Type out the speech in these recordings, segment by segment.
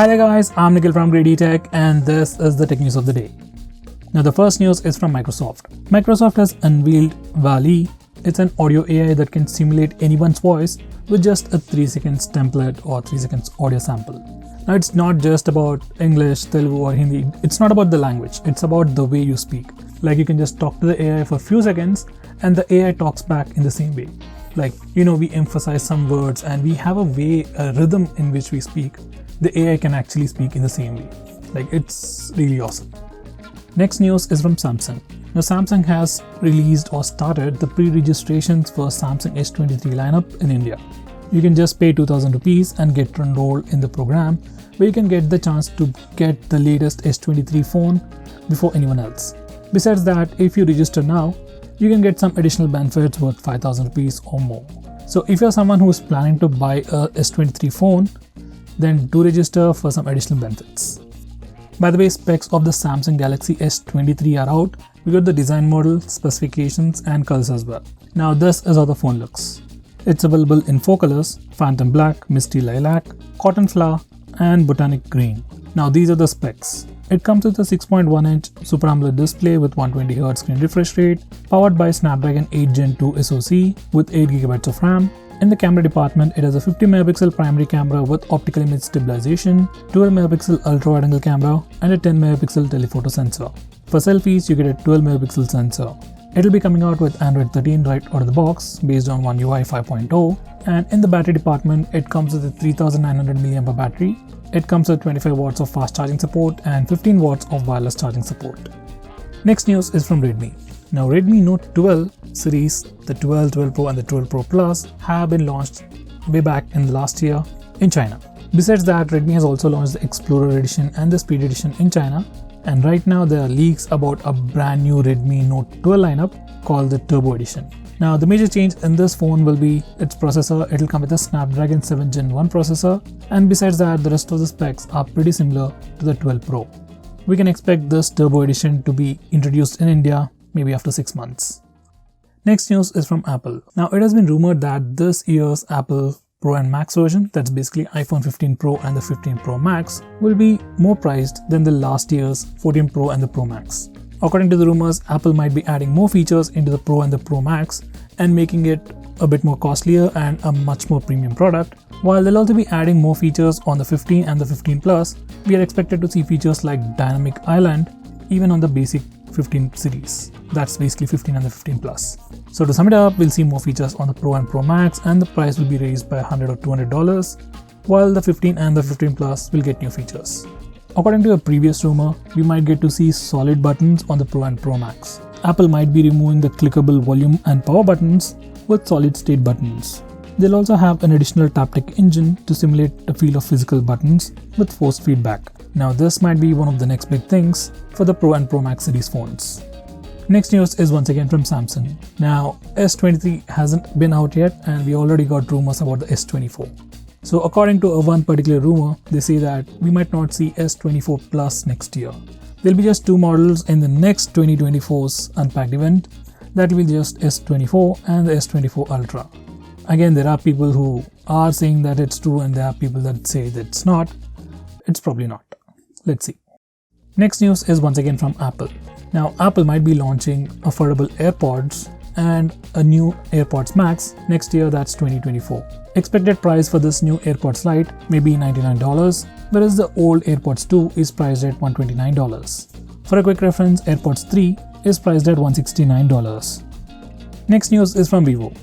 Hi there guys, I'm Nikhil from Grady Tech and this is the tech news of the day. Now the first news is from Microsoft. Microsoft has unveiled VALL-E. It's an audio AI that can simulate anyone's voice with just a 3 seconds template or 3 seconds audio sample. Now it's not just about English, Telugu or Hindi. It's not about the language. It's about the way you speak. Like you can just talk to the AI for a few seconds and the AI talks back in the same way. Like, we emphasize some words and we have a rhythm in which we speak. The AI can actually speak in the same way. Like, it's really awesome. Next news is from Samsung. Now Samsung has released or started the pre-registrations for Samsung S23 lineup in India. You can just pay 2000 rupees and get enrolled in the program where you can get the chance to get the latest S23 phone before anyone else. Besides that, if you register now, you can get some additional benefits worth 5000 rupees or more. So if you're someone who is planning to buy a S23 phone, then do register for some additional benefits. By the way, specs of the Samsung Galaxy S23 are out. We got the design model, specifications and colors as well. Now this is how the phone looks. It's available in 4 colors: Phantom Black, Misty Lilac, Cotton Flower and Botanic Green. Now these are the specs. It comes with a 6.1-inch Super AMOLED display with 120Hz screen refresh rate, powered by Snapdragon 8 Gen 2 SoC with 8GB of RAM. In the camera department, it has a 50MP primary camera with optical image stabilization, 12MP ultra-wide-angle camera and a 10MP telephoto sensor. For selfies, you get a 12MP sensor. It will be coming out with Android 13 right out of the box based on One UI 5.0, and in the battery department, it comes with a 3900 mAh battery. It comes with 25 watts of fast charging support and 15 watts of wireless charging support. Next news is from Redmi. Now Redmi Note 12 series, the 12, 12 Pro and the 12 Pro Plus have been launched way back in the last year in China. Besides that, Redmi has also launched the Explorer edition and the Speed edition in China, and right now there are leaks about a brand new Redmi Note 12 lineup called the Turbo edition. Now the major change in this phone will be its processor. It will come with a Snapdragon 7 Gen 1 processor, and besides that, the rest of the specs are pretty similar to the 12 Pro. We can expect this Turbo edition to be introduced in India maybe after 6 months. Next news is from Apple. Now it has been rumored that this year's Apple Pro and Max version, that's basically iPhone 15 Pro and the 15 Pro Max, will be more priced than the last year's 14 Pro and the Pro Max. According to the rumors, Apple might be adding more features into the Pro and the Pro Max and making it a bit more costlier and a much more premium product. While they'll also be adding more features on the 15 and the 15 Plus, we are expected to see features like Dynamic Island even on the basic 15 series. That's basically 15 and the 15 Plus. So to sum it up, we'll see more features on the Pro and Pro Max and the price will be raised by $100 or $200, while the 15 and the 15 Plus will get new features. According to a previous rumor, we might get to see solid buttons on the Pro and Pro Max. Apple might be removing the clickable volume and power buttons with solid state buttons. They'll also have an additional taptic engine to simulate the feel of physical buttons with force feedback. Now this might be one of the next big things for the Pro and Pro Max series phones. Next news is once again from Samsung. Now S23 hasn't been out yet and we already got rumors about the S24. So according to one particular rumor, they say that we might not see S24 Plus next year. There'll be just 2 models in the next 2024's Unpacked event. That will be just S24 and the S24 Ultra. Again, there are people who are saying that it's true and there are people that say that it's not. It's probably not. Let's see. Next news is once again from Apple. Now Apple might be launching affordable AirPods and a new AirPods Max next year, that's 2024. Expected price for this new AirPods Lite may be $99, whereas the old AirPods 2 is priced at $129. For a quick reference, AirPods 3 is priced at $169. Next news is from Vivo.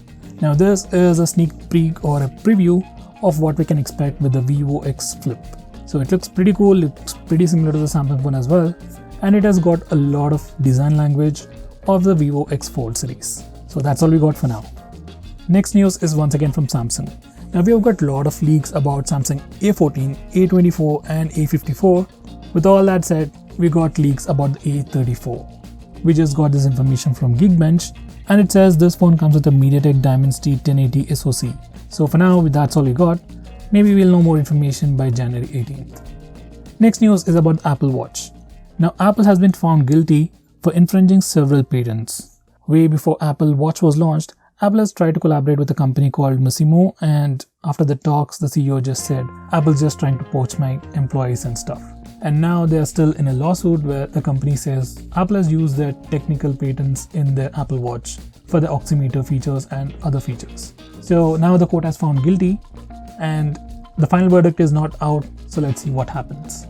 Now this is a sneak peek or a preview of what we can expect with the Vivo X Flip. So it looks pretty cool, looks pretty similar to the Samsung phone as well, and it has got a lot of design language of the Vivo X Fold series. So that's all we got for now. Next news is once again from Samsung. Now we have got a lot of leaks about Samsung A14, A24 and A54. With all that said, we got leaks about the A34. We just got this information from Geekbench and it says this phone comes with a MediaTek Dimensity 1080 SoC. So for now, that's all we got. Maybe we'll know more information by January 18th. Next news is about the Apple Watch. Now Apple has been found guilty for infringing several patents. Way before Apple Watch was launched, Apple has tried to collaborate with a company called Massimo and after the talks, the CEO just said, Apple's just trying to poach my employees and stuff. And now they are still in a lawsuit where the company says Apple has used their technical patents in their Apple Watch for the oximeter features and other features. So now the court has found guilty and the final verdict is not out, so let's see what happens.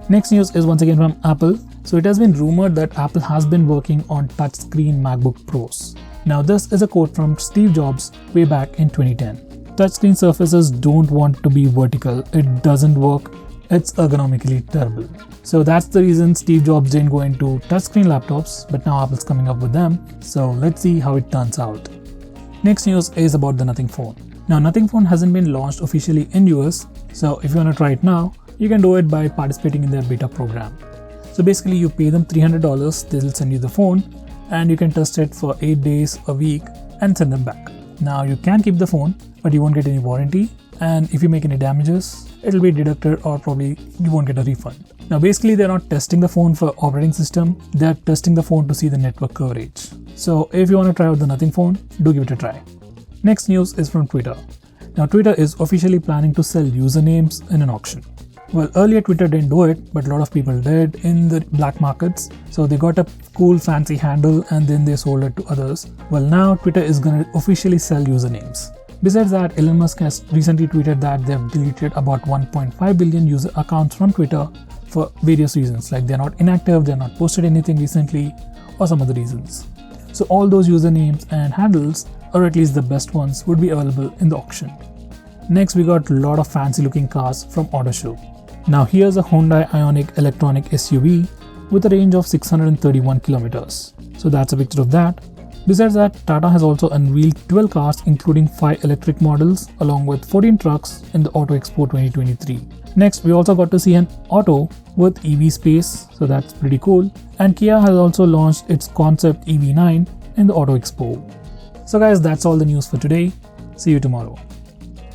Next news is once again from Apple. So it has been rumored that Apple has been working on touchscreen MacBook Pros. Now this is a quote from Steve Jobs way back in 2010. Touchscreen surfaces don't want to be vertical, it doesn't work, it's ergonomically terrible. So that's the reason Steve Jobs didn't go into touchscreen laptops, but now Apple's coming up with them. So let's see how it turns out. Next news is about the Nothing phone. Now Nothing phone hasn't been launched officially in US, so if you want to try it now, you can do it by participating in their beta program. So basically you pay them $300, they'll send you the phone and you can test it for 8 days, a week and send them back. Now you can keep the phone, but you won't get any warranty, and if you make any damages, it'll be deducted or probably you won't get a refund. Now basically they're not testing the phone for operating system, they're testing the phone to see the network coverage. So if you want to try out the Nothing phone, do give it a try. Next news is from Twitter. Now Twitter is officially planning to sell usernames in an auction. Well, earlier Twitter didn't do it, but a lot of people did in the black markets. So they got a cool fancy handle and then they sold it to others. Well, now Twitter is going to officially sell usernames. Besides that, Elon Musk has recently tweeted that they've deleted about 1.5 billion user accounts from Twitter for various reasons, like they're not inactive, they're not posted anything recently, or some other reasons. So all those usernames and handles, or at least the best ones, would be available in the auction. Next, we got a lot of fancy looking cars from Auto Show. Now here's a Hyundai Ioniq electronic SUV with a range of 631 kilometers. So that's a picture of that. Besides that, Tata has also unveiled 12 cars including 5 electric models along with 14 trucks in the Auto Expo 2023. Next, we also got to see an Auto with EV space, so that's pretty cool. And Kia has also launched its concept EV9 in the Auto Expo. So guys, that's all the news for today. See you tomorrow.